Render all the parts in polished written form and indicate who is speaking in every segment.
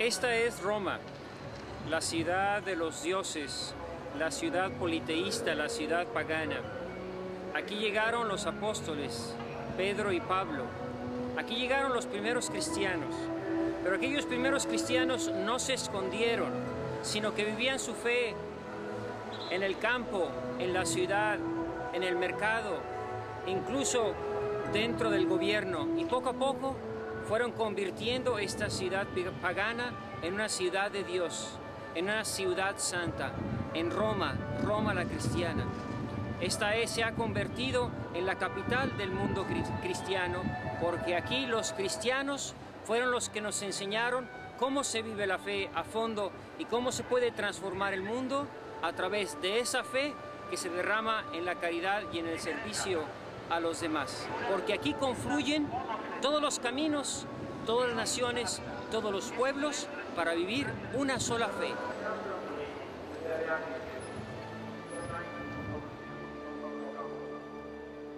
Speaker 1: Esta es Roma, la ciudad de los dioses, la ciudad politeísta, la ciudad pagana. Aquí llegaron los apóstoles, Pedro y Pablo. Aquí llegaron los primeros cristianos. Pero aquellos primeros cristianos no se escondieron, sino que vivían su fe en el campo, en la ciudad, en el mercado, incluso dentro del gobierno. Y poco a poco fueron convirtiendo esta ciudad pagana en una ciudad de Dios, en una ciudad santa, en Roma, Roma la cristiana. Se ha convertido en la capital del mundo cristiano, porque aquí los cristianos fueron los que nos enseñaron cómo se vive la fe a fondo y cómo se puede transformar el mundo a través de esa fe que se derrama en la caridad y en el servicio a los demás. Porque aquí confluyen todos los caminos, todas las naciones, todos los pueblos para vivir una sola fe.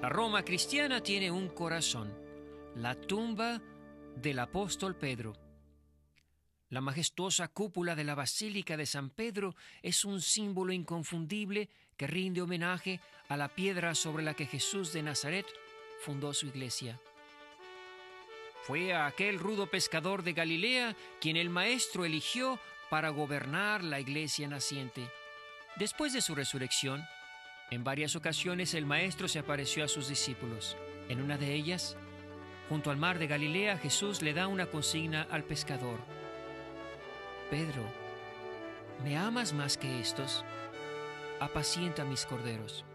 Speaker 2: La Roma cristiana tiene un corazón, la tumba del apóstol Pedro. La majestuosa cúpula de la Basílica de San Pedro es un símbolo inconfundible que rinde homenaje a la piedra sobre la que Jesús de Nazaret fundó su iglesia. Fue a aquel rudo pescador de Galilea quien el Maestro eligió para gobernar la iglesia naciente. Después de su resurrección, en varias ocasiones el Maestro se apareció a sus discípulos. En una de ellas, junto al mar de Galilea, Jesús le da una consigna al pescador. Pedro, ¿me amas más que estos? Apacienta mis corderos.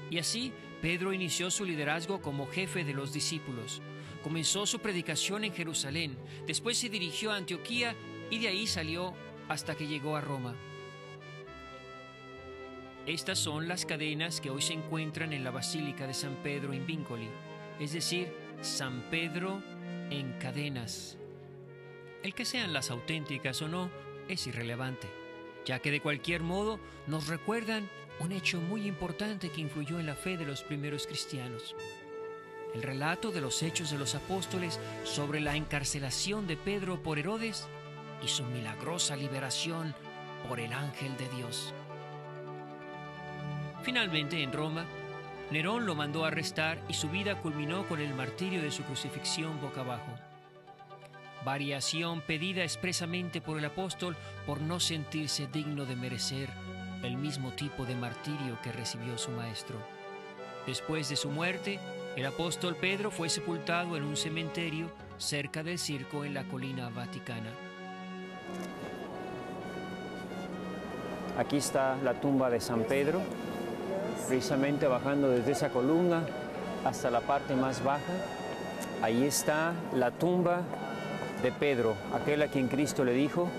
Speaker 2: Y así, Pedro inició su liderazgo como jefe de los discípulos. Comenzó su predicación en Jerusalén, después se dirigió a Antioquía y de ahí salió hasta que llegó a Roma. Estas son las cadenas que hoy se encuentran en la Basílica de San Pedro in Vincoli, es decir, San Pedro en cadenas. El que sean las auténticas o no es irrelevante, ya que de cualquier modo nos recuerdan un hecho muy importante que influyó en la fe de los primeros cristianos. El relato de los Hechos de los Apóstoles sobre la encarcelación de Pedro por Herodes y su milagrosa liberación por el ángel de Dios. Finalmente, en Roma, Nerón lo mandó a arrestar y su vida culminó con el martirio de su crucifixión boca abajo. Variación pedida expresamente por el apóstol por no sentirse digno de merecer el mismo tipo de martirio que recibió su maestro. Después de su muerte, el apóstol Pedro fue sepultado en un cementerio cerca del circo en la colina vaticana.
Speaker 1: Aquí está la tumba de San Pedro, precisamente bajando desde esa columna hasta la parte más baja. Ahí está la tumba de Pedro, aquel a quien Cristo le dijo: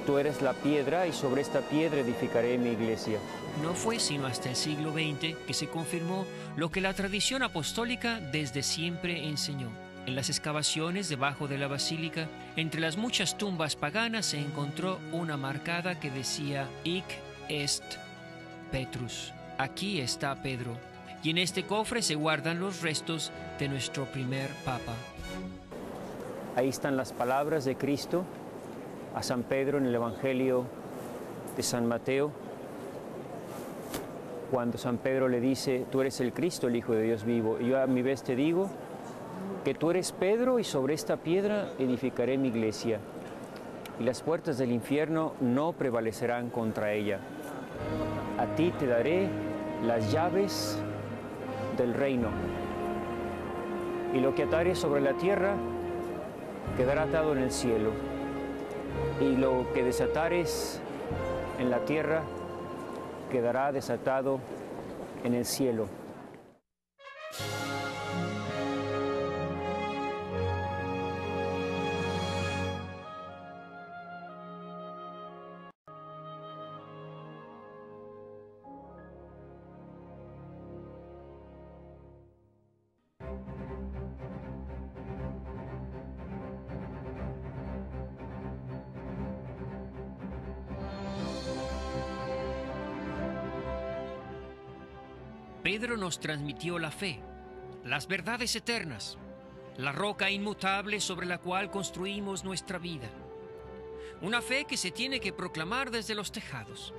Speaker 1: tú eres la piedra y sobre esta piedra edificaré mi iglesia.
Speaker 2: No fue sino hasta el siglo XX que se confirmó lo que la tradición apostólica desde siempre enseñó. En las excavaciones debajo de la basílica, entre las muchas tumbas paganas, se encontró una marcada que decía Hic est Petrus. Aquí está Pedro. Y en este cofre se guardan los restos de nuestro primer papa.
Speaker 1: Ahí están las palabras de Cristo a San Pedro en el Evangelio de San Mateo, cuando San Pedro le dice: tú eres el Cristo, el Hijo de Dios vivo. Y yo a mi vez te digo que tú eres Pedro y sobre esta piedra edificaré mi iglesia, y las puertas del infierno no prevalecerán contra ella. A ti te daré las llaves del reino, y lo que atares sobre la tierra quedará atado en el cielo, y lo que desatares en la tierra quedará desatado en el cielo.
Speaker 2: Pedro nos transmitió la fe, las verdades eternas, la roca inmutable sobre la cual construimos nuestra vida. Una fe que se tiene que proclamar desde los tejados.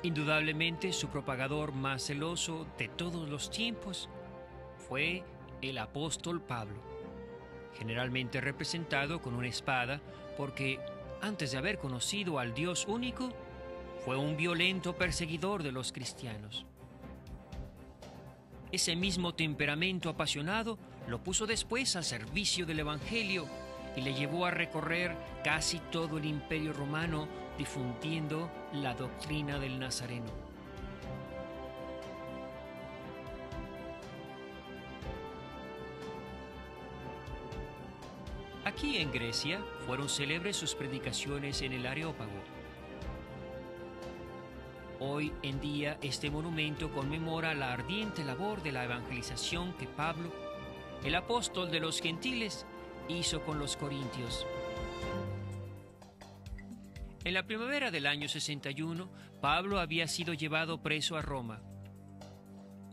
Speaker 2: Indudablemente, su propagador más celoso de todos los tiempos fue el apóstol Pablo, generalmente representado con una espada porque, antes de haber conocido al Dios único, fue un violento perseguidor de los cristianos. Ese mismo temperamento apasionado lo puso después al servicio del Evangelio y le llevó a recorrer casi todo el Imperio Romano difundiendo la doctrina del Nazareno. Aquí en Grecia fueron célebres sus predicaciones en el Areópago. Hoy en día este monumento conmemora la ardiente labor de la evangelización que Pablo, el apóstol de los gentiles, hizo con los corintios. En la primavera del año 61, Pablo había sido llevado preso a Roma.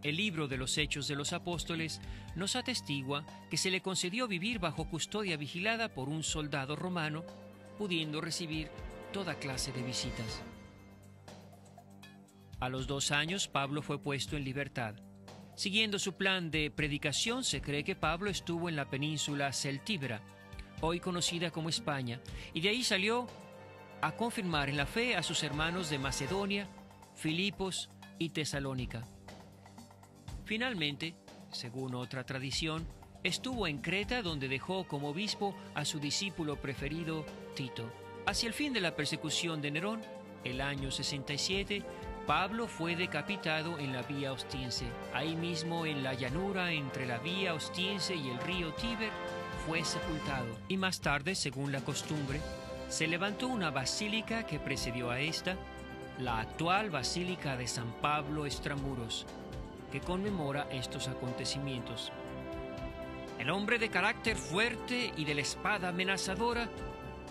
Speaker 2: El libro de los Hechos de los Apóstoles nos atestigua que se le concedió vivir bajo custodia vigilada por un soldado romano, pudiendo recibir toda clase de visitas. A los 2 años, Pablo fue puesto en libertad. Siguiendo su plan de predicación, se cree que Pablo estuvo en la península celtíbera, hoy conocida como España, y de ahí salió a confirmar en la fe a sus hermanos de Macedonia, Filipos y Tesalónica. Finalmente, según otra tradición, estuvo en Creta, donde dejó como obispo a su discípulo preferido, Tito. Hacia el fin de la persecución de Nerón, el año 67, Pablo fue decapitado en la Vía Ostiense. Ahí mismo, en la llanura entre la Vía Ostiense y el río Tíber, fue sepultado. Y más tarde, según la costumbre, se levantó una basílica que precedió a esta, la actual Basílica de San Pablo Extramuros, que conmemora estos acontecimientos. El hombre de carácter fuerte y de la espada amenazadora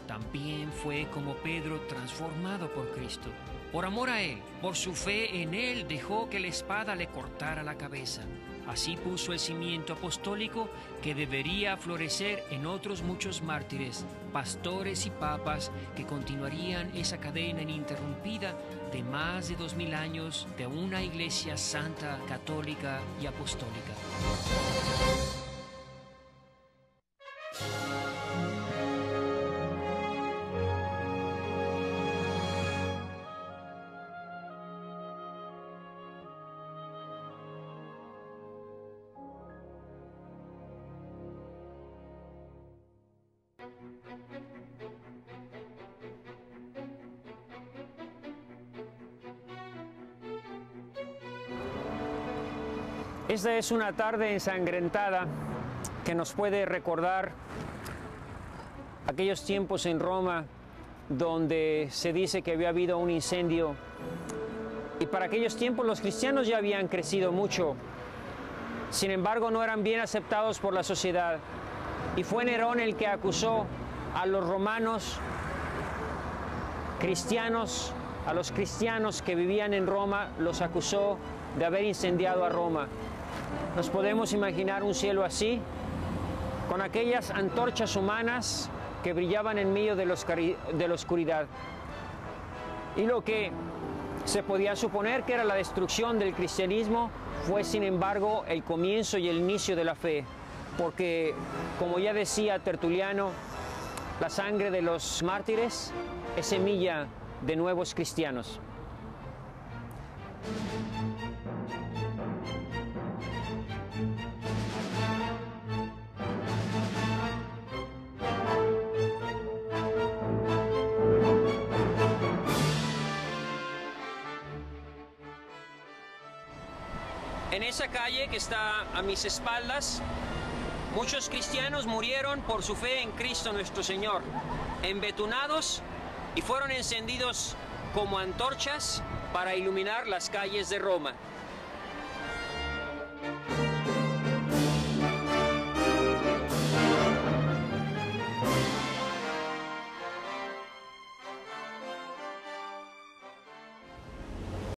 Speaker 2: también fue, como Pedro, transformado por Cristo. Por amor a Él, por su fe en Él, dejó que la espada le cortara la cabeza. Así puso el cimiento apostólico que debería florecer en otros muchos mártires, pastores y papas que continuarían esa cadena ininterrumpida de más de 2000 años de una iglesia santa, católica y apostólica.
Speaker 1: Esta es una tarde ensangrentada que nos puede recordar aquellos tiempos en Roma donde se dice que había habido un incendio y para aquellos tiempos los cristianos ya habían crecido mucho. Sin embargo, no eran bien aceptados por la sociedad y fue Nerón el que acusó a los romanos cristianos, a los cristianos que vivían en Roma, los acusó de haber incendiado a Roma. Nos podemos imaginar un cielo así, con aquellas antorchas humanas que brillaban en medio de la oscuridad. Y lo que se podía suponer que era la destrucción del cristianismo fue, sin embargo, el comienzo y el inicio de la fe. Porque, como ya decía Tertuliano, la sangre de los mártires es semilla de nuevos cristianos. En esa calle que está a mis espaldas, muchos cristianos murieron por su fe en Cristo nuestro Señor, embetunados, y fueron encendidos como antorchas para iluminar las calles de Roma.